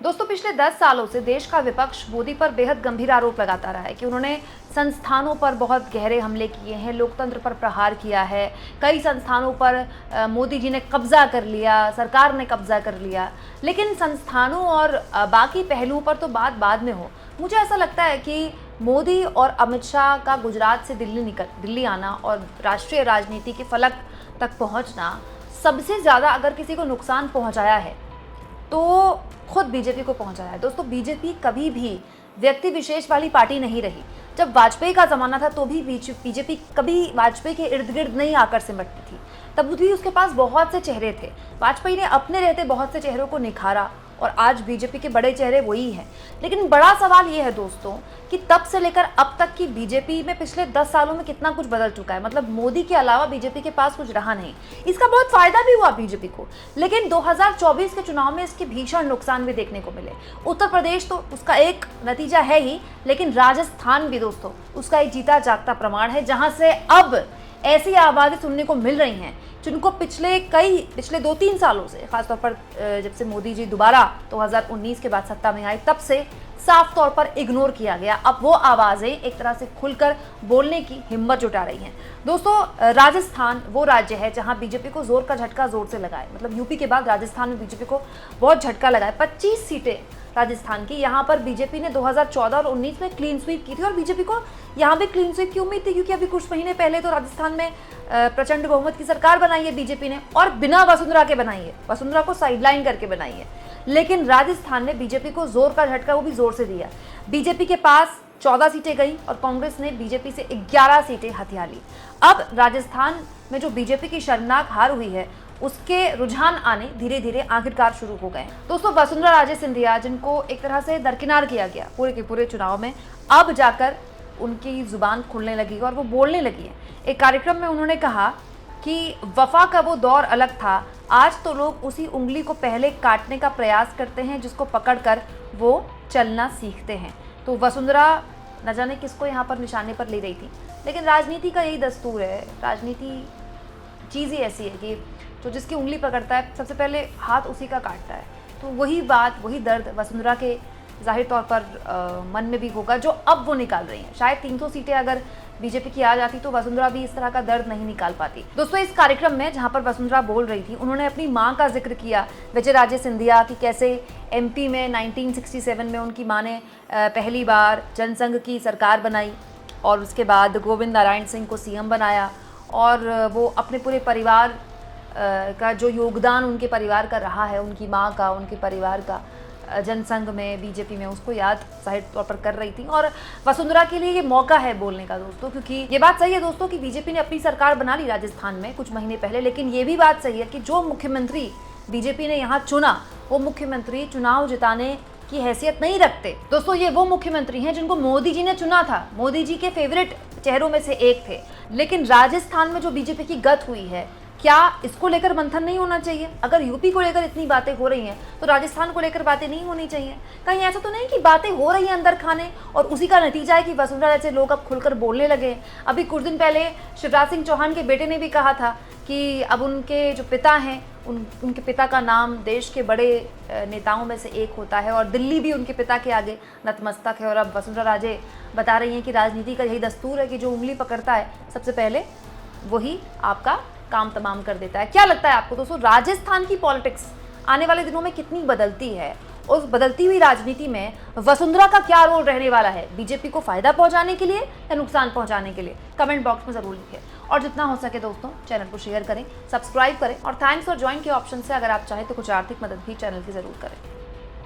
दोस्तों, पिछले 10 सालों से देश का विपक्ष मोदी पर बेहद गंभीर आरोप लगाता रहा है कि उन्होंने संस्थानों पर बहुत गहरे हमले किए हैं, लोकतंत्र पर प्रहार किया है, कई संस्थानों पर मोदी जी ने कब्जा कर लिया, सरकार ने कब्जा कर लिया। लेकिन संस्थानों और बाकी पहलुओं पर तो बात बाद में हो। मुझे ऐसा लगता है कि मोदी और अमित शाह का गुजरात से दिल्ली आना और राष्ट्रीय राजनीति के फलक तक पहुंचना सबसे ज़्यादा अगर किसी को नुकसान पहुंचाया है तो खुद बीजेपी को पहुंचाया है। दोस्तों, बीजेपी कभी भी व्यक्ति विशेष वाली पार्टी नहीं रही। जब वाजपेयी का ज़माना था तो भी बीजेपी कभी वाजपेयी के इर्द गिर्द नहीं आकर सिमटती थी, तब भी उसके पास बहुत से चेहरे थे। वाजपेयी ने अपने रहते बहुत से चेहरों को निखारा और आज बीजेपी के बड़े चेहरे वही हैं। लेकिन बड़ा सवाल ये है दोस्तों कि तब से लेकर अब तक की बीजेपी में पिछले 10 सालों में कितना कुछ बदल चुका है। मतलब मोदी के अलावा बीजेपी के पास कुछ रहा नहीं। इसका बहुत फायदा भी हुआ बीजेपी को, लेकिन 2024 के चुनाव में इसके भीषण नुकसान भी देखने को मिले। उत्तर प्रदेश तो उसका एक नतीजा है ही, लेकिन राजस्थान भी दोस्तों उसका एक जीता जागता प्रमाण है, जहां से अब ऐसी आवाज़ें सुनने को मिल रही हैं जिनको पिछले 2-3 सालों से, खासतौर पर जब से मोदी जी दोबारा 2019 के बाद सत्ता में आए, तब से साफ तौर पर इग्नोर किया गया। अब वो आवाज़ें एक तरह से खुलकर बोलने की हिम्मत जुटा रही हैं। दोस्तों, राजस्थान वो राज्य है जहां बीजेपी को जोर का झटका जोर से लगा है। मतलब यूपी के बाद राजस्थान में बीजेपी को बहुत झटका लगा है। 25 सीटें राजस्थान की, यहाँ पर बीजेपी ने 2014 और 19 में क्लीन स्वीप की थी और बीजेपी को यहाँ भी क्लीन स्वीप की उम्मीद थी, क्योंकि अभी कुछ महीने पहले तो राजस्थान में प्रचंड बहुमत की सरकार बनाई है बीजेपी ने, और बिना वसुंधरा के बनाई है, वसुंधरा को साइडलाइन करके बनाई है। लेकिन राजस्थान ने बीजेपी को जोर का झटका वो भी जोर से दिया। बीजेपी के पास 14 सीटें गई और कांग्रेस ने बीजेपी से 11 सीटें हथिया ली। अब राजस्थान में जो बीजेपी की शर्मनाक हार हुई है उसके रुझान आने धीरे धीरे आखिरकार शुरू हो गए। दोस्तों, वसुंधरा राजे सिंधिया, जिनको एक तरह से दरकिनार किया गया पूरे के पूरे चुनाव में, अब जाकर उनकी जुबान खुलने लगी और वो बोलने लगी है। एक कार्यक्रम में उन्होंने कहा कि वफा का वो दौर अलग था, आज तो लोग उसी उंगली को पहले काटने का प्रयास करते हैं जिसको पकड़कर वो चलना सीखते हैं। तो वसुंधरा न जाने किसको यहाँ पर निशाने पर ले रही थी, लेकिन राजनीति का यही दस्तूर है। राजनीति चीज़ ही ऐसी है कि जो जिसकी उंगली पकड़ता है सबसे पहले हाथ उसी का काटता है। तो वही बात, वही दर्द वसुंधरा के जाहिर तौर पर मन में भी होगा, जो अब वो निकाल रही हैं। शायद 300 सीटें अगर बीजेपी की आ जाती तो वसुंधरा भी इस तरह का दर्द नहीं निकाल पाती। दोस्तों, इस कार्यक्रम में जहां पर वसुंधरा बोल रही थी, उन्होंने अपनी मां का जिक्र किया, विजयराजे सिंधिया, कि कैसे एमपी में 1967 में उनकी मां ने पहली बार जनसंघ की सरकार बनाई और उसके बाद गोविंद नारायण सिंह को सीएम बनाया, और वो अपने पूरे परिवार का जो योगदान उनके परिवार का रहा है, उनकी माँ का, उनके परिवार का जनसंघ में, बीजेपी में, उसको याद जाहिर तौर पर कर रही थी। और वसुंधरा के लिए ये मौका है बोलने का दोस्तों, क्योंकि ये बात सही है दोस्तों कि बीजेपी ने अपनी सरकार बना ली राजस्थान में कुछ महीने पहले, लेकिन ये भी बात सही है कि जो मुख्यमंत्री बीजेपी ने यहाँ चुना वो मुख्यमंत्री चुनाव जिताने की हैसियत नहीं रखते। दोस्तों, ये वो मुख्यमंत्री हैं जिनको मोदी जी ने चुना था, मोदी जी के फेवरेट चेहरों में से एक थे। लेकिन राजस्थान में जो बीजेपी की गत हुई है, क्या इसको लेकर मंथन नहीं होना चाहिए? अगर यूपी को लेकर इतनी बातें हो रही हैं तो राजस्थान को लेकर बातें नहीं होनी चाहिए? कहीं ऐसा तो नहीं कि बातें हो रही हैं अंदर खाने और उसी का नतीजा है कि वसुंधरा जैसे लोग अब खुलकर बोलने लगे। अभी कुछ दिन पहले शिवराज सिंह चौहान के बेटे ने भी कहा था कि अब उनके जो पिता हैं, उनके पिता का नाम देश के बड़े नेताओं में से एक होता है और दिल्ली भी उनके पिता के आगे नतमस्तक है। और अब वसुंधरा राजे बता रही हैं कि राजनीति का यही दस्तूर है कि जो उंगली पकड़ता है सबसे पहले वही आपका काम तमाम कर देता है। क्या लगता है आपको दोस्तों, राजस्थान की पॉलिटिक्स आने वाले दिनों में कितनी बदलती है? उस बदलती हुई राजनीति में वसुंधरा का क्या रोल रहने वाला है? बीजेपी को फायदा पहुंचाने के लिए या नुकसान पहुंचाने के लिए? कमेंट बॉक्स में जरूर लिखें और जितना हो सके दोस्तों चैनल को शेयर करें, सब्सक्राइब करें और थैंक्स और ज्वाइन के ऑप्शन से अगर आप चाहें तो कुछ आर्थिक मदद भी चैनल की जरूर करें।